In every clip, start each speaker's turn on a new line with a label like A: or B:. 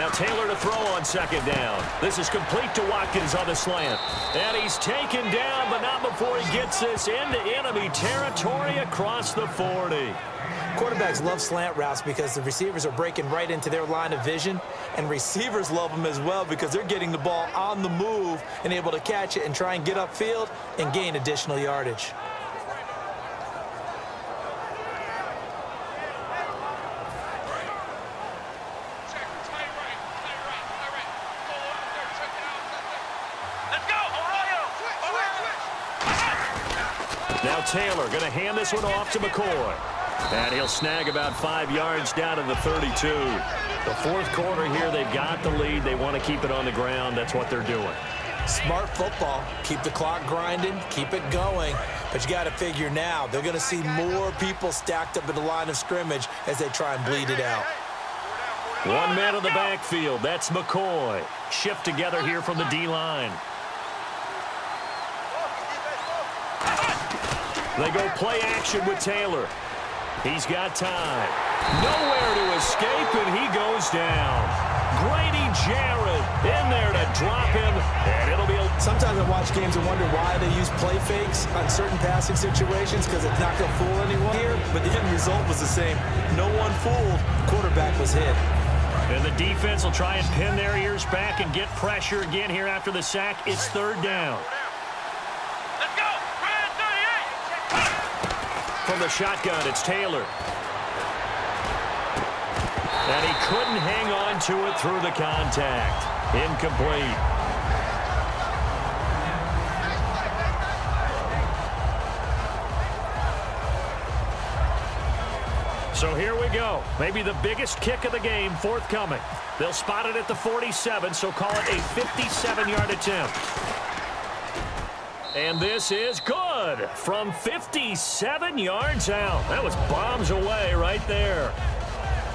A: Now Taylor to throw on second down. This is complete to Watkins on the slant. And he's taken down, but not before he gets this into enemy territory across the 40.
B: Quarterbacks love slant routes because the receivers are breaking right into their line of vision, and receivers love them as well because they're getting the ball on the move and able to catch it and try and get upfield and gain additional yardage.
A: Now Taylor going to hand this one off to McCoy. And he'll snag about 5 yards down to the 32. The fourth quarter here, they've got the lead. They want to keep it on the ground. That's what they're doing.
B: Smart football. Keep the clock grinding. Keep it going. But you got to figure now, they're going to see more people stacked up in the line of scrimmage as they try and bleed it out.
A: One man in the backfield. That's McCoy. Shift together here from the D-line. They go play action with Taylor. He's got time. Nowhere to escape, and he goes down. Grady Jarrett in there to drop him, and it'll be a...
B: Sometimes I watch games and wonder why they use play fakes on certain passing situations because it's not going to fool anyone here, but the end result was the same. No one fooled. The quarterback was hit.
A: And the defense will try and pin their ears back and get pressure again here after the sack. It's third down. From the shotgun, it's Taylor. And he couldn't hang on to it through the contact. Incomplete. So here we go. Maybe the biggest kick of the game forthcoming. They'll spot it at the 47, so call it a 57-yard attempt. And this is good from 57 yards out. That was bombs away right there.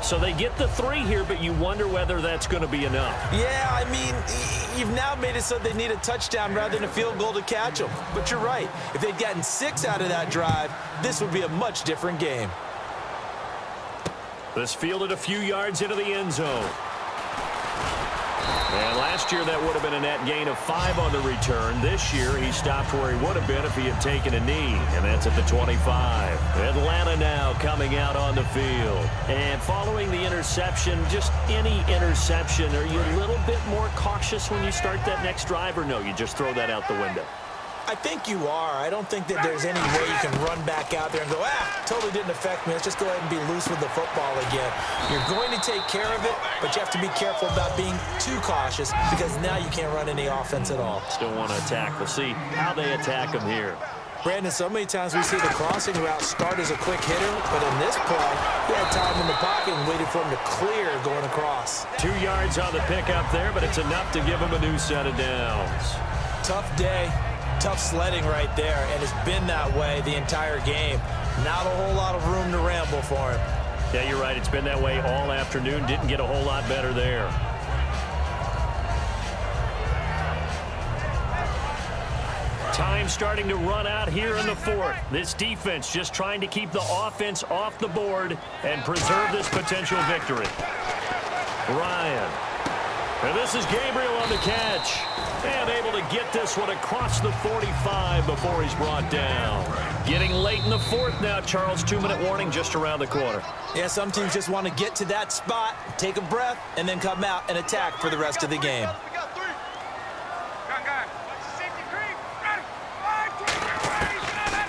A: So they get the 3 here, but you wonder whether that's going to be enough.
B: Yeah, I mean, you've now made it so they need a touchdown rather than a field goal to catch them. But you're right. If they'd gotten 6 out of that drive, this would be a much different game.
A: This fielded a few yards into the end zone. And last year, that would have been a net gain of 5 on the return. This year, he stopped where he would have been if he had taken a knee, and that's at the 25. Atlanta now coming out on the field. And following the interception, just any interception, are you a little bit more cautious when you start that next drive, or no, you just throw that out the window?
B: I think you are. I don't think that there's any way you can run back out there and go, totally didn't affect me. Let's just go ahead and be loose with the football again. You're going to take care of it, but you have to be careful about being too cautious because now you can't run any offense at all.
A: Still want to attack. We'll see how they attack him here.
B: Brandon, so many times we see the crossing route start as a quick hitter, but in this play, he had time in the pocket and waited for him to clear going across.
A: 2 yards on the pickup there, but it's enough to give him a new set of downs.
B: Tough day. Tough sledding right there, and it's been that way the entire game. Not a whole lot of room to ramble for him.
A: Yeah, you're right. It's been that way all afternoon. Didn't get a whole lot better there. Time starting to run out here in the fourth. This defense just trying to keep the offense off the board and preserve this potential victory. Ryan. And this is Gabriel on the catch. And able to get this one across the 45 before he's brought down. Getting late in the fourth now, Charles. 2-minute warning just around the corner.
B: Yeah, some teams just want to get to that spot, take a breath, and then come out and attack for the rest of the game.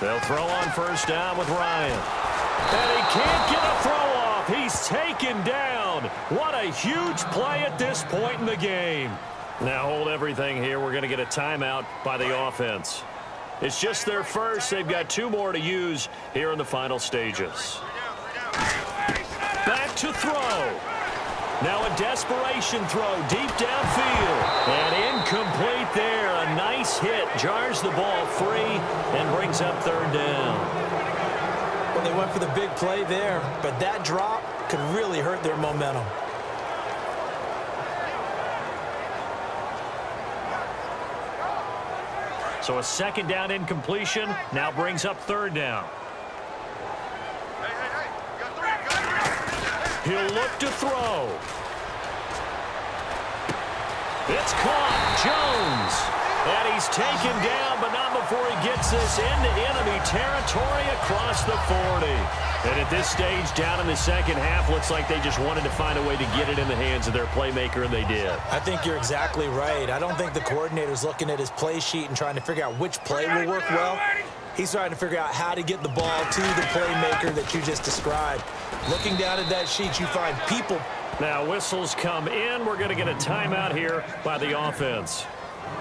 A: They'll throw on first down with Ryan. And he can't get a throw off. He's taken down. What a huge play at this point in the game. Now hold everything here. We're going to get a timeout by the offense. It's just their first. They've got 2 more to use here in the final stages. Back to throw. Now a desperation throw deep downfield. And incomplete there. A nice hit. Jars the ball free and brings up third down.
B: Well, they went for the big play there, but that drop could really hurt their momentum.
A: So a second down incompletion now brings up third down. He'll look to throw. It's caught. Jones. And he's taken down, but not before he gets this into enemy territory across the 40. And at this stage, down in the second half, looks like they just wanted to find a way to get it in the hands of their playmaker, and they did.
B: I think you're exactly right. I don't think the coordinator's looking at his play sheet and trying to figure out which play will work well. He's trying to figure out how to get the ball to the playmaker that you just described. Looking down at that sheet, you find people.
A: Now whistles come in. We're going to get a timeout here by the offense.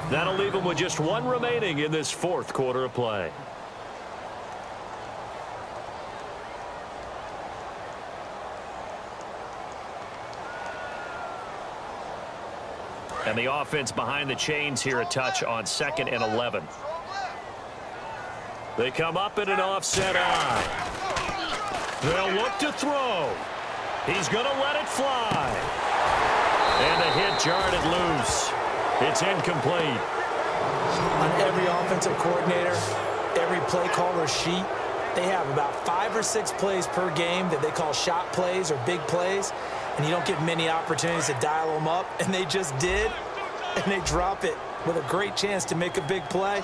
A: That'll leave them with just one remaining in this fourth quarter of play. And the offense behind the chains here, a touch on 2nd and 11. They come up in an offset eye. They'll look to throw. He's going to let it fly. And a hit jarred it loose. It's incomplete.
B: On every offensive coordinator, every play caller sheet, they have about 5 or 6 plays per game that they call shot plays or big plays, and you don't get many opportunities to dial them up, and they just did, and they drop it with a great chance to make a big play.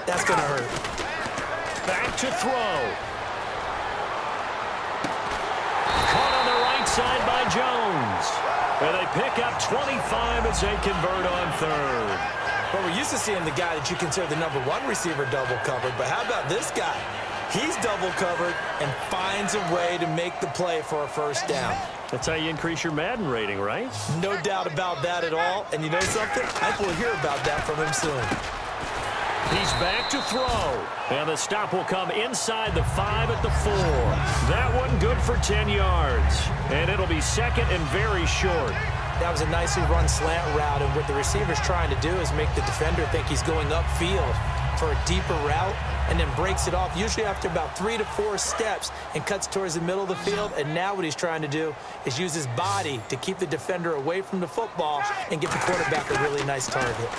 B: That's going to hurt.
A: Back to throw. Caught on the right side by Jones. And they pick up 25 as they convert on 3rd.
B: Well, we're used to seeing the guy that you consider the number 1 receiver double covered, but how about this guy? He's double covered and finds a way to make the play for a first down.
A: That's how you increase your Madden rating, right?
B: No doubt about that at all. And you know something? I think we'll hear about that from him soon.
A: He's back to throw. And the stop will come inside the 5 at the 4. That one good for 10 yards. And it'll be 2nd and very short.
B: That was a nicely run slant route, and what the receiver's trying to do is make the defender think he's going upfield for a deeper route and then breaks it off, usually after about 3 to 4 steps, and cuts towards the middle of the field. And now what he's trying to do is use his body to keep the defender away from the football and get the quarterback a really nice target.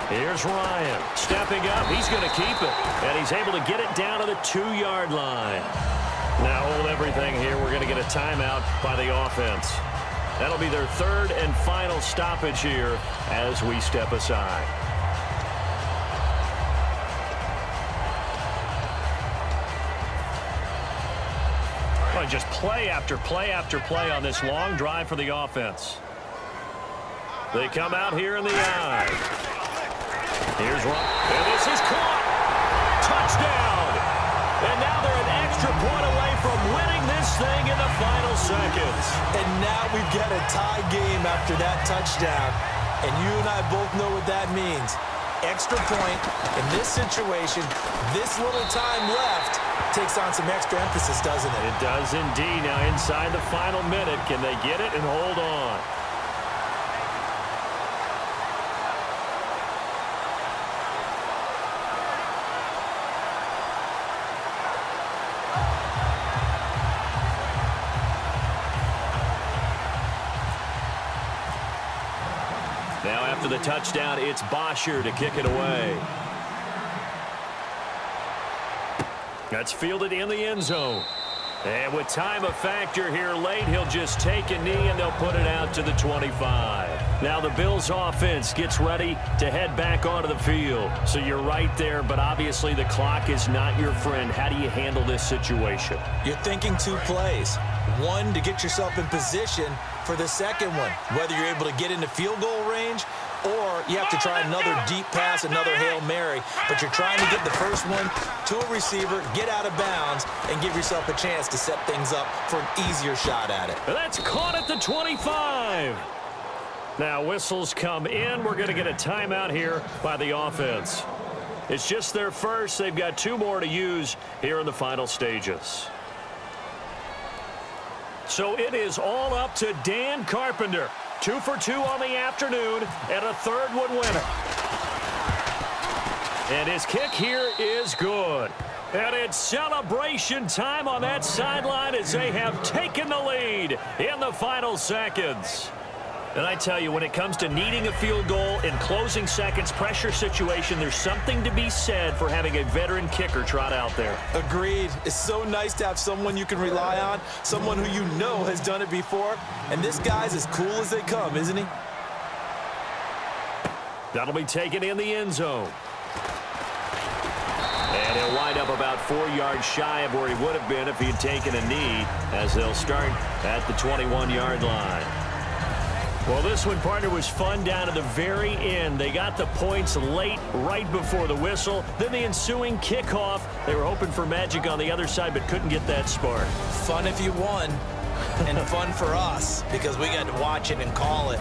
A: Here's Ryan stepping up. He's going to keep it, and he's able to get it down to the 2-yard line. Now hold everything here. We're going to get a timeout by the offense. That'll be their 3rd and final stoppage here as we step aside. Well, just play after play after play on this long drive for the offense. They come out here in the eye. Here's one. And this is caught. Touchdown. And now they're an extra point away from winning this thing in the final seconds.
B: And now we've got a tie game after that touchdown. And you and I both know what that means. Extra point in this situation, this little time left, takes on some extra emphasis, doesn't it?
A: It does indeed. Now inside the final minute, can they get it and hold on? Now after the touchdown, it's Bosher to kick it away. That's fielded in the end zone. And with time a factor here late, he'll just take a knee and they'll put it out to the 25. Now the Bills offense gets ready to head back onto the field. So you're right there, but obviously the clock is not your friend. How do you handle this situation?
B: You're thinking 2 plays. One, to get yourself in position for the second one, whether you're able to get into field goal range or you have to try another deep pass, another Hail Mary. But you're trying to get the first one to a receiver, get out of bounds, and give yourself a chance to set things up for an easier shot at it.
A: And that's caught at the 25. Now whistles come in. We're going to get a timeout here by the offense. It's just their first. They've got 2 more to use here in the final stages. So it is all up to Dan Carpenter. 2 for 2 on the afternoon, and a 3rd one winner. And his kick here is good. And it's celebration time on that sideline as they have taken the lead in the final seconds. And I tell you, when it comes to needing a field goal in closing seconds, pressure situation, there's something to be said for having a veteran kicker trot out there.
B: Agreed. It's so nice to have someone you can rely on, someone who you know has done it before. And this guy's as cool as they come, isn't he?
A: That'll be taken in the end zone. And he'll wind up about 4 yards shy of where he would have been if he had taken a knee, as they'll start at the 21-yard line. Well, this one, partner, was fun down to the very end. They got the points late, right before the whistle. Then the ensuing kickoff. They were hoping for magic on the other side, but couldn't get that spark.
B: Fun if you won, and fun for us, because we got to watch it and call it.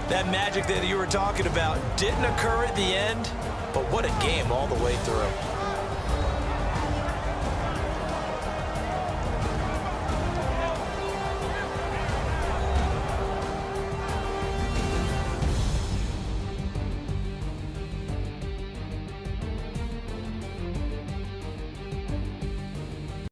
B: That magic that you were talking about didn't occur at the end, but what a game all the way through.